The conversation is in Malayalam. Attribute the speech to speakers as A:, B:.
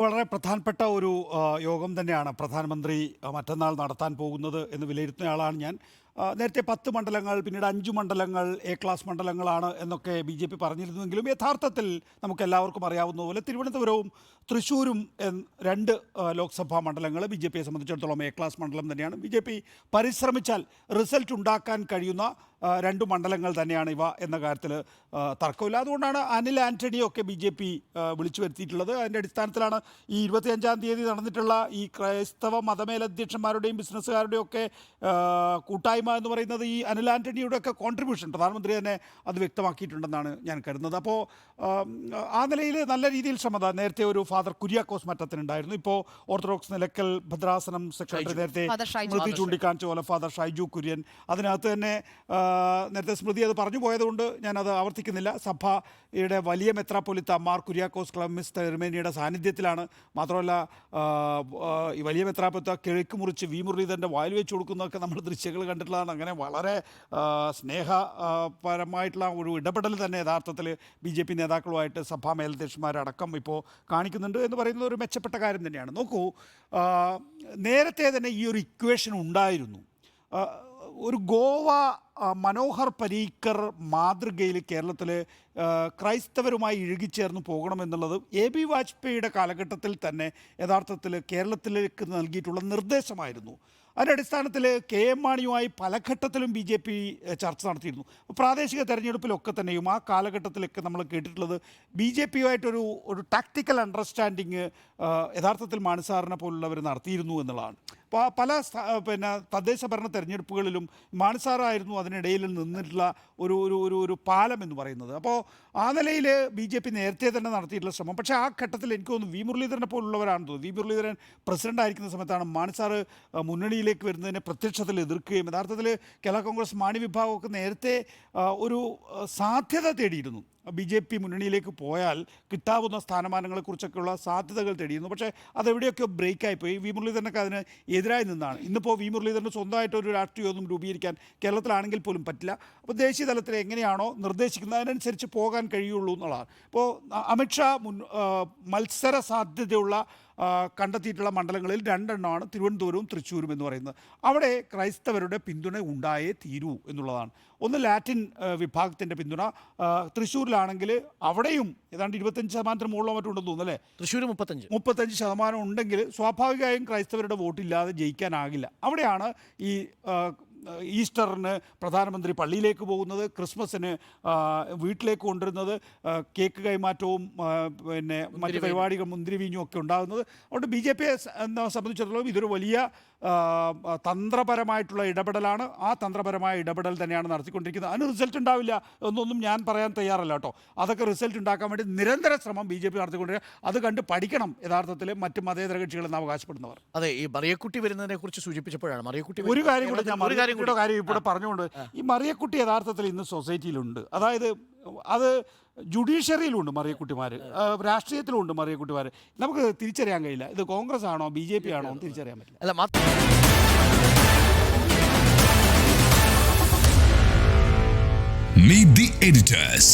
A: വളരെ പ്രധാനപ്പെട്ട ഒരു യോഗം തന്നെയാണ് പ്രധാനമന്ത്രി മറ്റന്നാൾ നടത്താൻ പോകുന്നത് എന്ന് വിലയിരുത്തുന്നയാളാണ് ഞാൻ. നേരത്തെ 10 മണ്ഡലങ്ങൾ, പിന്നീട് 5 മണ്ഡലങ്ങൾ എ ക്ലാസ് മണ്ഡലങ്ങളാണ് എന്നൊക്കെ BJP പറഞ്ഞിരുന്നുവെങ്കിലും യഥാർത്ഥത്തിൽ നമുക്കെല്ലാവർക്കും അറിയാവുന്ന പോലെ തിരുവനന്തപുരവും തൃശ്ശൂരും 2 ലോക്സഭാ മണ്ഡലങ്ങൾ BJPയെ സംബന്ധിച്ചിടത്തോളം എ ക്ലാസ് മണ്ഡലം തന്നെയാണ്. BJP പരിശ്രമിച്ചാൽ റിസൾട്ട് ഉണ്ടാക്കാൻ കഴിയുന്ന 2 മണ്ഡലങ്ങൾ തന്നെയാണ് ഇവ എന്ന കാര്യത്തിൽ തർക്കമില്ല. അതുകൊണ്ടാണ് അനിൽ ആൻ്റണിയൊക്കെ BJP വിളിച്ചു വരുത്തിയിട്ടുള്ളത്. അതിൻ്റെ അടിസ്ഥാനത്തിലാണ് ഈ 25-ാം തീയതി നടന്നിട്ടുള്ള ഈ ക്രൈസ്തവ മതമേലധ്യക്ഷന്മാരുടെയും ബിസിനസ്സുകാരുടെയും ഒക്കെ കൂട്ടായ്മ എന്ന് പറയുന്നത് ഈ അനിൽ ആൻ്റണിയുടെ ഒക്കെ കോൺട്രിബ്യൂഷൻ പ്രധാനമന്ത്രി തന്നെ അത് വ്യക്തമാക്കിയിട്ടുണ്ടെന്നാണ് ഞാൻ കരുതുന്നത്. അപ്പോൾ ആ നിലയിൽ നല്ല രീതിയിൽ ശ്രമത. നേരത്തെ ഒരു ഫാദർ കുര്യാക്കോസ് മറ്റത്തിനുണ്ടായിരുന്നു. ഇപ്പോൾ ഓർത്തഡോക്സ് നിലയ്ക്കൽ ഭദ്രാസനം സെക്രട്ടറി നേരത്തെ സ്മൃതി ചൂണ്ടിക്കാണിച്ച പോലെ ഫാദർ ഷൈജു കുര്യൻ. അതിനകത്ത് തന്നെ നേരത്തെ സ്മൃതി അത് പറഞ്ഞു പോയതുകൊണ്ട് ഞാനത് ആവർത്തിക്കുന്നില്ല. സഭയുടെ വലിയ മെത്രാപ്പൊലിത്ത മാർ കുര്യാക്കോസ് ക്ലമ്മിസ് തിരുമേനിയുടെ സാന്നിധ്യത്തിലാണ്. മാത്രമല്ല ഈ വലിയ മെത്രാപ്പൊലിത്ത കിഴക്ക് മുറിച്ച് വി മുരളീധരൻ്റെ വായിൽ വെച്ച് കൊടുക്കുന്നതൊക്കെ നമ്മൾ ദൃശ്യങ്ങൾ കണ്ടിട്ടുള്ളതാണ്. അങ്ങനെ വളരെ സ്നേഹപരമായിട്ടുള്ള ഒരു ഇടപെടൽ തന്നെ യഥാർത്ഥത്തിൽ BJP നേതാക്കളുമായിട്ട് സഭാ മേലധ്യക്ഷന്മാരടക്കം ഇപ്പോൾ കാണിക്കുന്നുണ്ട് എന്ന് പറയുന്നത് ഒരു മെച്ചപ്പെട്ട കാര്യം തന്നെയാണ്. നോക്കൂ, നേരത്തെ തന്നെ ഈ ഒരു ഇക്വേഷൻ ഉണ്ടായിരുന്നു. ഒരു ഗോവ മനോഹർ പരീക്കർ മാതൃകയിൽ കേരളത്തിൽ ക്രൈസ്തവരുമായി ഇഴുകിച്ചേർന്ന് പോകണമെന്നുള്ളത് AB വാജ്പേയിയുടെ കാലഘട്ടത്തിൽ തന്നെ യഥാർത്ഥത്തിൽ കേരളത്തിലേക്ക് നൽകിയിട്ടുള്ള നിർദ്ദേശമായിരുന്നു. അതിൻ്റെ അടിസ്ഥാനത്തിൽ KM മാണിയുമായി പല ഘട്ടത്തിലും BJP ചർച്ച നടത്തിയിരുന്നു. പ്രാദേശിക തെരഞ്ഞെടുപ്പിലൊക്കെ തന്നെയും ആ കാലഘട്ടത്തിലൊക്കെ നമ്മൾ കേട്ടിട്ടുള്ളത് BJPയുമായിട്ടൊരു ടാക്ടിക്കൽ അണ്ടർസ്റ്റാൻഡിങ് യഥാർത്ഥത്തിൽ മാണി സാറിനെ പോലുള്ളവർ നടത്തിയിരുന്നു എന്നുള്ളതാണ്. അപ്പോൾ പല തദ്ദേശ ഭരണ തെരഞ്ഞെടുപ്പുകളിലും മാണി സാറായിരുന്നു അതിനിടയിൽ നിന്നിട്ടുള്ള ഒരു പാലം എന്ന് പറയുന്നത്. അപ്പോൾ ആ നിലയിൽ BJP നേരത്തെ തന്നെ നടത്തിയിട്ടുള്ള ശ്രമം. പക്ഷേ ആ ഘട്ടത്തിൽ എനിക്ക് തോന്നുന്നു വി മുരളീധരനെ പോലുള്ളവരാണെന്ന് തോന്നുന്നു. വി മുരളീധരൻ പ്രസിഡന്റ് ആയിരിക്കുന്ന സമയത്താണ് മാണി സാറ് മുന്നണിയിലേക്ക് വരുന്നതിനെ പ്രത്യക്ഷത്തിൽ എതിർക്കുകയും യഥാർത്ഥത്തിൽ കേരള കോൺഗ്രസ് മാണി വിഭാഗമൊക്കെ നേരത്തെ ഒരു സാധ്യത തേടിയിരുന്നു. BJP മുന്നണിയിലേക്ക് പോയാൽ കിട്ടാവുന്ന സ്ഥാനമാനങ്ങളെക്കുറിച്ചൊക്കെയുള്ള സാധ്യതകൾ തേടിയിരുന്നു. പക്ഷേ അതെവിടെയൊക്കെ ബ്രേക്കായിപ്പോയി. വി മുരളീധരനൊക്കെ അതിന് എതിരായി നിന്നാണ്. ഇന്നിപ്പോൾ വി മുരളീധരന് സ്വന്തമായിട്ടൊരു രാഷ്ട്രീയമൊന്നും രൂപീകരിക്കാൻ കേരളത്തിലാണെങ്കിൽ പോലും പറ്റില്ല. അപ്പോൾ ദേശീയ തലത്തിൽ എങ്ങനെയാണോ നിർദ്ദേശിക്കുന്നത് അതിനനുസരിച്ച് പോകാൻ കഴിയുള്ളൂ എന്നുള്ളതാണ്. ഇപ്പോൾ അമിത്ഷാ മത്സര സാധ്യതയുള്ള കണ്ടെത്തിയിട്ടുള്ള മണ്ഡലങ്ങളിൽ 2 എണ്ണമാണ് തിരുവനന്തപുരവും തൃശ്ശൂരും എന്ന് പറയുന്നത്. അവിടെ ക്രൈസ്തവരുടെ പിന്തുണ ഉണ്ടായേ തീരൂ എന്നുള്ളതാണ്. ഒന്ന് ലാറ്റിൻ വിഭാഗത്തിൻ്റെ പിന്തുണ. തൃശ്ശൂരിലാണെങ്കിൽ അവിടെയും ഏതാണ്ട് 25% മുകളിലോ മറ്റുണ്ടെന്ന് തോന്നുന്നു അല്ലേ?
B: തൃശ്ശൂർ
A: 35% ഉണ്ടെങ്കിൽ സ്വാഭാവികമായും ക്രൈസ്തവരുടെ വോട്ടില്ലാതെ ജയിക്കാനാകില്ല. അവിടെയാണ് ഈ ഈസ്റ്ററിന് പ്രധാനമന്ത്രി പള്ളിയിലേക്ക് പോകുന്നത്, ക്രിസ്മസിന് വീട്ടിലേക്ക് കൊണ്ടുവരുന്നത്, കേക്ക് കൈമാറ്റവും മറ്റ് പരിപാടികൾ മുന്തിരിവീഞ്ഞും ഒക്കെ ഉണ്ടാകുന്നത്. അതുകൊണ്ട് BJPയെ സംബന്ധിച്ചിടത്തോളം ഇതൊരു വലിയ തന്ത്രപരമായിട്ടുള്ള ഇടപെടലാണ്. ആ തന്ത്രപരമായ ഇടപെടൽ തന്നെയാണ് നടത്തിക്കൊണ്ടിരിക്കുന്നത്. അതിന് റിസൾട്ട് ഉണ്ടാവില്ല എന്നൊന്നും ഞാൻ പറയാൻ തയ്യാറല്ല കേട്ടോ. അതൊക്കെ റിസൾട്ട് ഉണ്ടാക്കാൻ വേണ്ടി നിരന്തര ശ്രമം BJP നടത്തിക്കൊണ്ടിരിക്കുക. അത് കണ്ട് പഠിക്കണം യഥാർത്ഥത്തിൽ മറ്റ് മതേതര കക്ഷികളെന്ന് അവകാശപ്പെടുന്നവർ.
B: അതെ, ഈ മറിയക്കുട്ടി വരുന്നതിനെ കുറിച്ച് സൂചിപ്പിച്ചപ്പോഴാണ് ഒരു
A: കാര്യം കൂടെ ഞാൻ കാര്യം ഇവിടെ പറഞ്ഞുകൊണ്ട്, ഈ മറിയക്കുട്ടി യഥാർത്ഥത്തിൽ ഇന്ന് സൊസൈറ്റിയിലുണ്ട്. അതായത് അത് ജുഡീഷ്യറിയിലുണ്ട് മറിയക്കുട്ടിമാർ, രാഷ്ട്രീയത്തിലുണ്ട് മറിയക്കുട്ടിമാർ. നമുക്ക് തിരിച്ചറിയാൻ കഴിയില്ല ഇത് കോൺഗ്രസ് ആണോ BJP ആണോ എന്ന് തിരിച്ചറിയാൻ പറ്റില്ല.
C: Meet the editors.